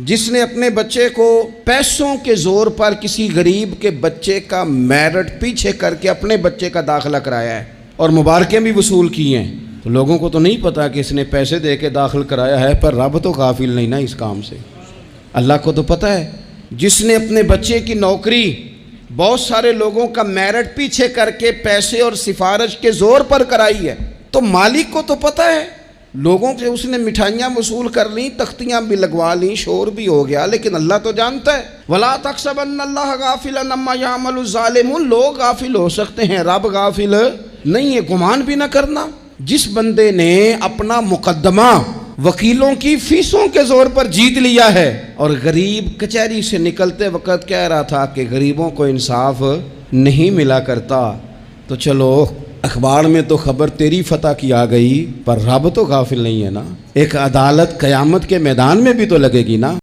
جس نے اپنے بچے کو پیسوں کے زور پر کسی غریب کے بچے کا میرٹ پیچھے کر کے اپنے بچے کا داخلہ کرایا ہے اور مبارکیں بھی وصول کی ہیں، تو لوگوں کو تو نہیں پتا کہ اس نے پیسے دے کے داخل کرایا ہے، پر رب تو غافل نہیں نا اس کام سے، اللہ کو تو پتہ ہے۔ جس نے اپنے بچے کی نوکری بہت سارے لوگوں کا میرٹ پیچھے کر کے پیسے اور سفارش کے زور پر کرائی ہے، تو مالک کو تو پتہ ہے۔ لوگوں سے اس نے مٹھائیاں وصول کر لیں، تختیاں بھی لگوا لیں، شور بھی ہو گیا، لیکن اللہ تو جانتا ہے۔ وَلَا تَحْسَبَنَّ اللَّهَ غَافِلًا عَمَّا يَعْمَلُ الظَّالِمُونَ، لوگ غافل ہو سکتے ہیں، رب غافل نہیں ہے، گمان بھی نہ کرنا۔ جس بندے نے اپنا مقدمہ وکیلوں کی فیسوں کے زور پر جیت لیا ہے اور غریب کچہری سے نکلتے وقت کہہ رہا تھا کہ غریبوں کو انصاف نہیں ملا کرتا، تو چلو اخبار میں تو خبر تیری فتح کی آ گئی، پر رب تو غافل نہیں ہے نا۔ ایک عدالت قیامت کے میدان میں بھی تو لگے گی نا۔